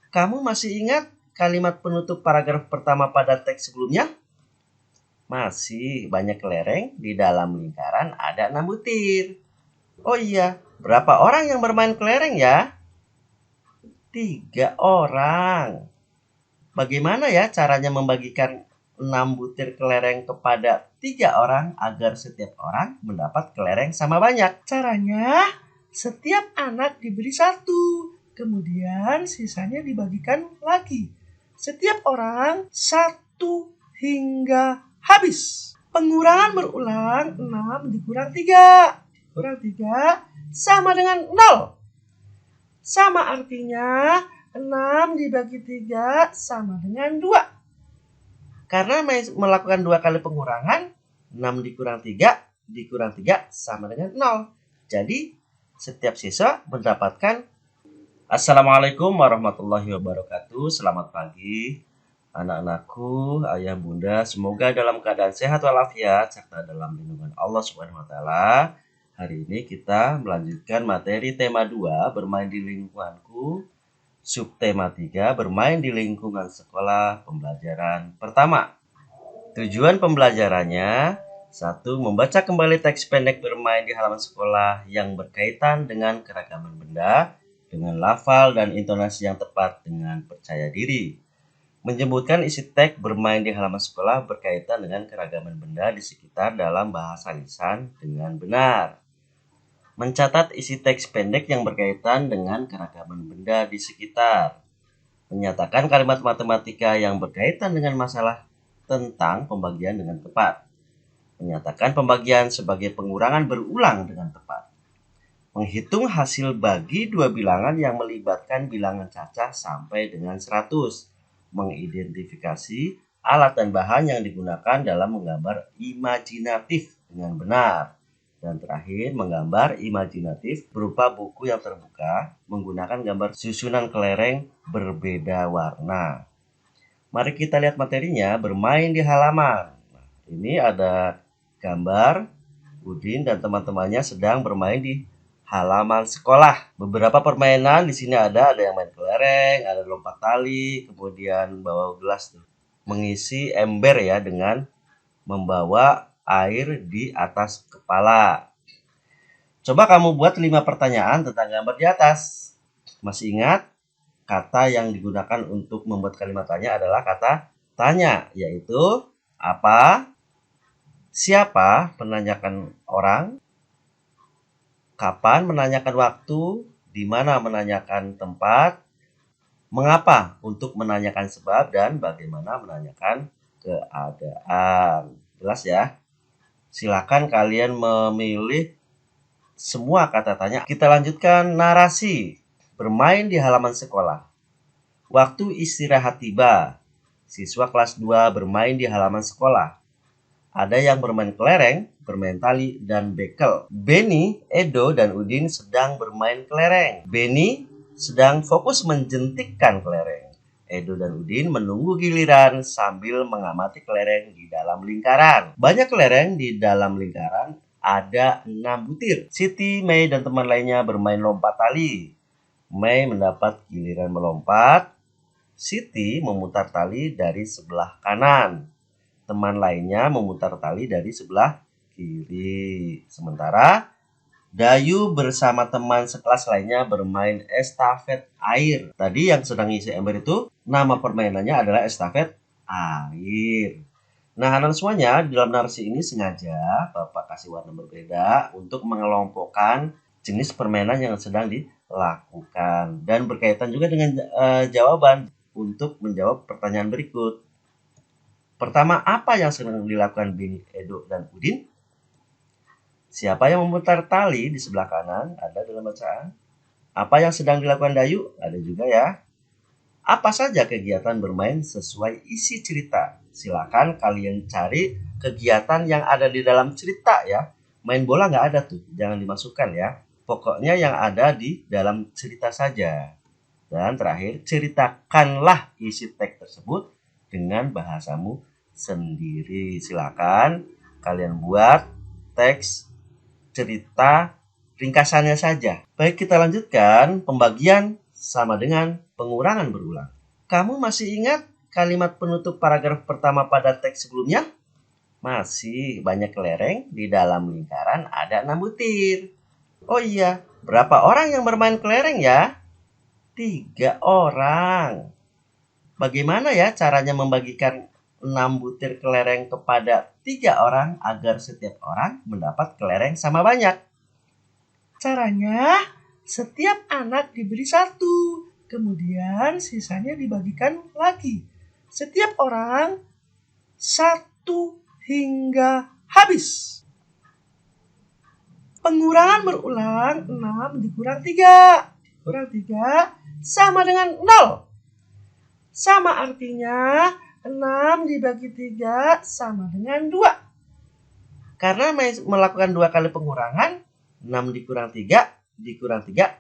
Kamu masih ingat kalimat penutup paragraf pertama pada teks sebelumnya? Masih banyak kelereng, di dalam lingkaran ada 6 butir. Oh iya, berapa orang yang bermain kelereng ya? 3 orang. Bagaimana ya caranya membagikan 6 butir kelereng kepada 3 orang agar setiap orang mendapat kelereng sama banyak? Caranya, setiap anak diberi 1, kemudian sisanya dibagikan lagi. Setiap orang 1 hingga habis. Pengurangan berulang, 6 dikurang 3. Kurang 3 sama dengan 0. Sama artinya 6 dibagi 3 sama dengan 2. Karena melakukan 2 kali pengurangan, 6 dikurang 3 sama dengan 0. Jadi setiap siswa mendapatkan. Assalamualaikum warahmatullahi wabarakatuh. Selamat pagi anak-anakku, ayah bunda. Semoga dalam keadaan sehat walafiat serta dalam lindungan Allah Subhanahu wa taala. Hari ini kita melanjutkan materi tema 2, bermain di lingkunganku. Subtema 3, bermain di lingkungan sekolah, pembelajaran pertama. Tujuan pembelajarannya: 1. Membaca kembali teks pendek bermain di halaman sekolah yang berkaitan dengan keragaman benda dengan lafal dan intonasi yang tepat dengan percaya diri. Menyebutkan isi teks bermain di halaman sekolah berkaitan dengan keragaman benda di sekitar dalam bahasa lisan dengan benar. Mencatat isi teks pendek yang berkaitan dengan keragaman benda di sekitar. Menyatakan kalimat matematika yang berkaitan dengan masalah tentang pembagian dengan tepat. Menyatakan pembagian sebagai pengurangan berulang dengan tepat. Menghitung hasil bagi 2 bilangan yang melibatkan bilangan cacah sampai dengan 100. Mengidentifikasi alat dan bahan yang digunakan dalam menggambar imajinatif dengan benar. Dan terakhir, menggambar imajinatif berupa buku yang terbuka menggunakan gambar susunan kelereng berbeda warna. Mari kita lihat materinya, bermain di halaman. Nah, ini ada gambar Udin dan teman-temannya sedang bermain di halaman sekolah. Beberapa permainan di sini ada yang main kelereng, ada lompat tali, kemudian bawa gelas tuh. Mengisi ember ya dengan membawa air di atas kepala. Coba kamu buat 5 pertanyaan tentang gambar di atas. Masih ingat? Kata yang digunakan untuk membuat kalimat tanya adalah kata tanya, yaitu apa, siapa, menanyakan orang, kapan, menanyakan waktu, di mana, menanyakan tempat, mengapa, untuk menanyakan sebab, dan bagaimana, menanyakan keadaan. Jelas ya? Silakan kalian memilih semua kata tanya. Kita lanjutkan narasi. Bermain di halaman sekolah. Waktu istirahat tiba. Siswa kelas 2 bermain di halaman sekolah. Ada yang bermain kelereng, bermain tali, dan bekel. Benny, Edo, dan Udin sedang bermain kelereng. Benny sedang fokus menjentikkan kelereng. Edo dan Udin menunggu giliran sambil mengamati kelereng di dalam lingkaran. Banyak kelereng di dalam lingkaran, ada 6 butir. Siti, Mei, dan teman lainnya bermain lompat tali. Mei mendapat giliran melompat. Siti memutar tali dari sebelah kanan. Teman lainnya memutar tali dari sebelah kiri. Sementara Dayu bersama teman sekelas lainnya bermain estafet air. Tadi yang sedang ngisi ember itu, nama permainannya adalah estafet air. Nah, anak semuanya, di dalam narasi ini sengaja Bapak kasih warna berbeda untuk mengelompokkan jenis permainan yang sedang dilakukan. Dan berkaitan juga dengan jawaban untuk menjawab pertanyaan berikut. Pertama, apa yang sedang dilakukan Benny, Edo, dan Udin? Siapa yang memutar tali di sebelah kanan? Ada dalam bacaan. Apa yang sedang dilakukan Dayu? Ada juga ya. Apa saja kegiatan bermain sesuai isi cerita? Silakan kalian cari kegiatan yang ada di dalam cerita ya. Main bola nggak ada tuh, jangan dimasukkan ya. Pokoknya yang ada di dalam cerita saja. Dan terakhir, ceritakanlah isi teks tersebut dengan bahasamu sendiri. Silakan kalian buat teks cerita ringkasannya saja. Baik, kita lanjutkan. Pembagian sama dengan pengurangan berulang. Kamu masih ingat kalimat penutup paragraf pertama pada teks sebelumnya? Masih, banyak kelereng, di dalam lingkaran ada 6 butir. Oh iya, berapa orang yang bermain kelereng ya? 3 orang. Bagaimana ya caranya membagikan 6 butir kelereng kepada 3 orang agar setiap orang mendapat kelereng sama banyak? Caranya, setiap anak diberi 1, kemudian sisanya dibagikan lagi. Setiap orang 1 hingga habis. Pengurangan berulang 6 dikurang 3. Kurang 3 sama dengan 0. Sama artinya 6 dibagi 3 sama dengan 2. Karena melakukan 2 kali pengurangan, 6 dikurang 3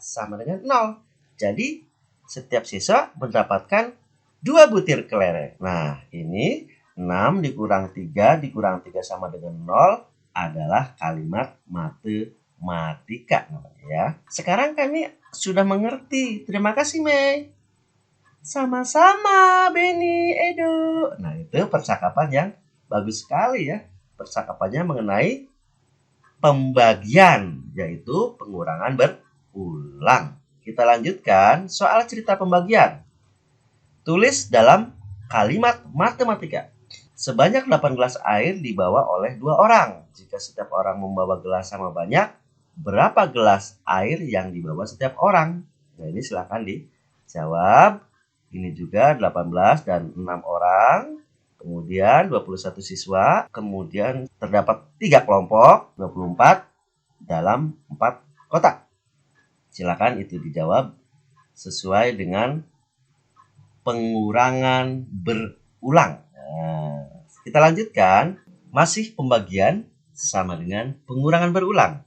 sama dengan 0. Jadi setiap siswa mendapatkan 2 butir kelereng. Nah, ini 6 dikurang 3 sama dengan 0 adalah kalimat matematika namanya ya. Sekarang kami sudah mengerti. Terima kasih, Mei. Sama-sama, Benny, Edo. Nah, itu percakapan yang bagus sekali ya. Percakapannya mengenai pembagian, yaitu pengurangan berulang. Kita lanjutkan soal cerita pembagian. Tulis dalam kalimat matematika. Sebanyak 8 gelas air dibawa oleh 2 orang. Jika setiap orang membawa gelas sama banyak, berapa gelas air yang dibawa setiap orang? Nah, ini silakan dijawab. Ini juga 18 dan 6 orang. Kemudian 21 siswa. Kemudian terdapat 3 kelompok, 24 dalam 4 kotak. Silakan itu dijawab sesuai dengan pengurangan berulang. Nah, kita lanjutkan. Masih pembagian sama dengan pengurangan berulang.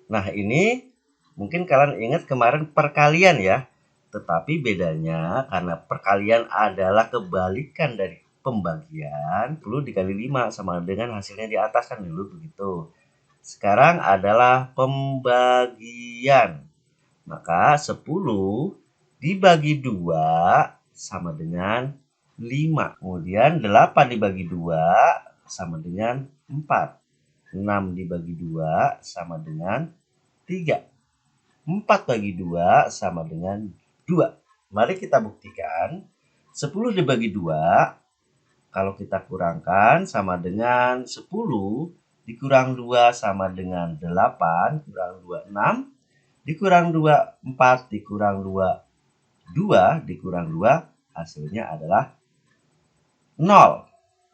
Nah, ini mungkin kalian ingat kemarin perkalian ya. Tetapi bedanya karena perkalian adalah kebalikan dari pembagian, 10 dikali 5 sama dengan hasilnya di atas kan dulu begitu. Sekarang adalah pembagian. Maka 10 dibagi 2 sama dengan 5. Kemudian 8 dibagi 2 sama dengan 4. 6 dibagi 2 sama dengan 3. 4 bagi 2 sama dengan 2. Mari kita buktikan. 10 dibagi 2, kalau kita kurangkan sama dengan 10, dikurang 2 sama dengan 8, kurang 2, 6, dikurang 2, 4, dikurang 2, 2, dikurang 2, hasilnya adalah 0.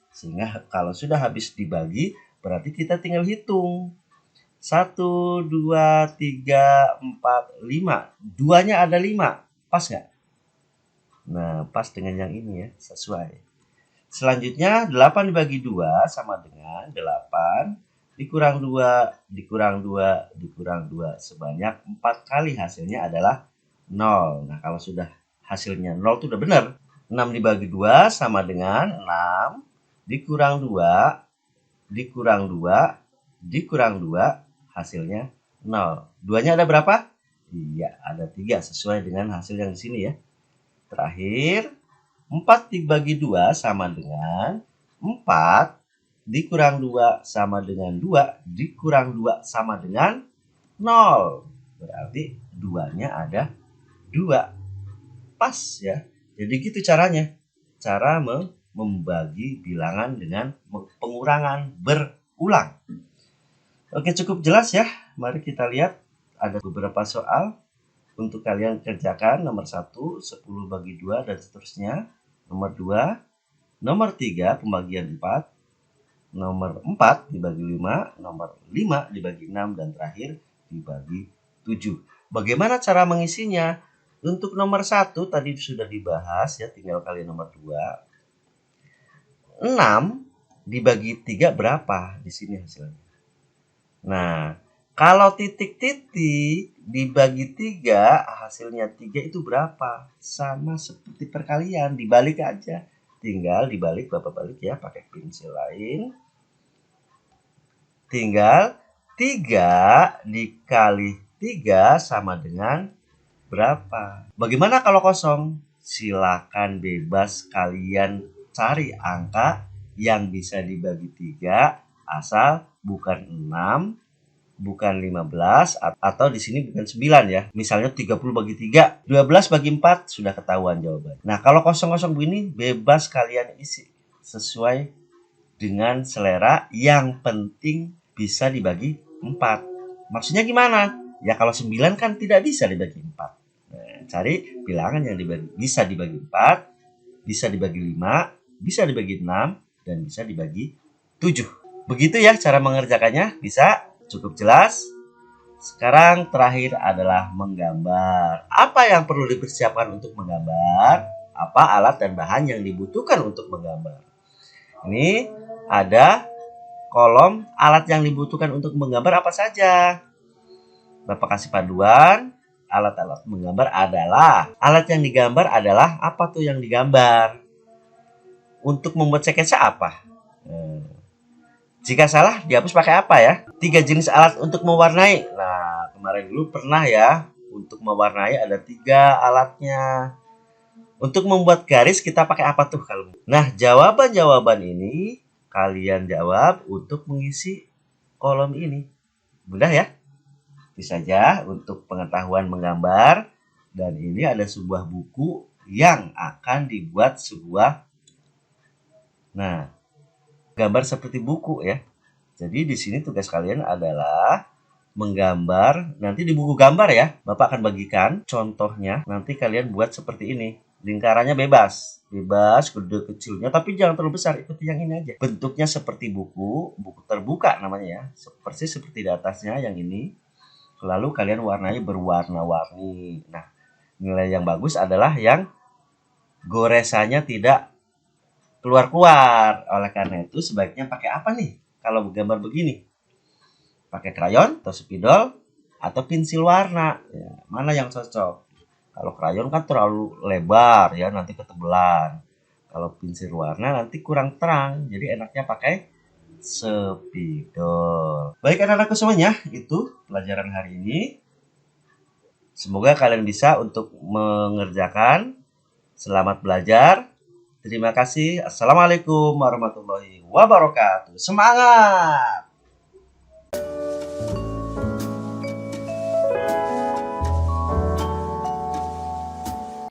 Sehingga kalau sudah habis dibagi, berarti kita tinggal hitung. 1, 2, 3, 4, 5. Duanya ada 5. Pas nggak? Nah, pas dengan yang ini ya, sesuai. Selanjutnya, 8 dibagi 2 sama dengan 8 dikurang 2, dikurang 2, dikurang 2. Sebanyak 4 kali hasilnya adalah 0. Nah, kalau sudah hasilnya 0 itu udah benar. 6 dibagi 2 sama dengan 6 dikurang 2, dikurang 2, dikurang 2, hasilnya 0. Duanya ada berapa? Iya, ada 3 sesuai dengan hasil yang di sini ya. Terakhir, 4 dibagi 2 sama dengan 4 dikurang 2 sama dengan 2 dikurang 2 sama dengan 0. Berarti 2-nya ada 2. Pas ya. Jadi gitu caranya. Cara membagi bilangan dengan pengurangan berulang. Oke, cukup jelas ya. Mari kita lihat ada beberapa soal untuk kalian kerjakan. Nomor 1, 10 bagi 2 dan seterusnya. Nomor 2, nomor 3 pembagian 4. Nomor 4 dibagi 5, nomor 5 dibagi 6 dan terakhir dibagi 7. Bagaimana cara mengisinya? Untuk nomor 1 tadi sudah dibahas ya, tinggal kalian nomor 2. 6 dibagi 3 berapa? Di sini hasilnya. Nah, kalau titik-titik dibagi 3, hasilnya 3 itu berapa? Sama seperti perkalian, dibalik aja. Tinggal dibalik, Bapak balik ya, pakai pensil lain. Tinggal 3 dikali 3 sama dengan berapa. Bagaimana kalau kosong? Silakan bebas kalian cari angka yang bisa dibagi 3 asal bukan 6, bukan 15, atau di sini bukan 9 ya. Misalnya 30 bagi 3, 12 bagi 4 sudah ketahuan jawaban. Nah, kalau kosong-kosong begini bebas kalian isi sesuai dengan selera, yang penting bisa dibagi 4. Maksudnya gimana? Ya kalau 9 kan tidak bisa dibagi 4. Nah, cari bilangan yang bisa dibagi 4, bisa dibagi 5, bisa dibagi 6, dan bisa dibagi 7. Begitu ya cara mengerjakannya. Bisa? Cukup jelas? Sekarang terakhir adalah menggambar. Apa yang perlu dipersiapkan untuk menggambar? Apa alat dan bahan yang dibutuhkan untuk menggambar? Ini ada kolom alat yang dibutuhkan untuk menggambar apa saja. Bapak kasih panduan. Alat-alat menggambar adalah, alat yang digambar adalah apa tuh yang digambar? Untuk membuat sketsa apa? Jika salah, dihapus pakai apa ya? 3 jenis alat untuk mewarnai. Nah, kemarin dulu pernah ya, untuk mewarnai ada 3 alatnya. Untuk membuat garis kita pakai apa tuh kalau? Nah, jawaban-jawaban ini kalian jawab untuk mengisi kolom ini. Mudah ya? Itu saja untuk pengetahuan menggambar. Dan ini ada sebuah buku yang akan dibuat sebuah, nah, gambar seperti buku ya. Jadi di sini tugas kalian adalah menggambar. Nanti di buku gambar ya, Bapak akan bagikan contohnya. Nanti kalian buat seperti ini. Lingkarannya bebas, gede kecilnya, tapi jangan terlalu besar. Ikuti yang ini aja. Bentuknya seperti buku terbuka namanya ya. Persis seperti di atasnya yang ini. Lalu kalian warnai berwarna-warni. Nah, nilai yang bagus adalah yang goresannya tidak keluar-keluar. Oleh karena itu sebaiknya pakai apa nih kalau gambar begini? Pakai krayon atau spidol atau pensil warna. Ya, mana yang cocok? Kalau krayon kan terlalu lebar ya, nanti ketebelan. Kalau pensil warna nanti kurang terang, jadi enaknya pakai spidol. Baik anak-anakku semuanya, itu pelajaran hari ini. Semoga kalian bisa untuk mengerjakan. Selamat belajar. Terima kasih. Assalamualaikum warahmatullahi wabarakatuh. Semangat!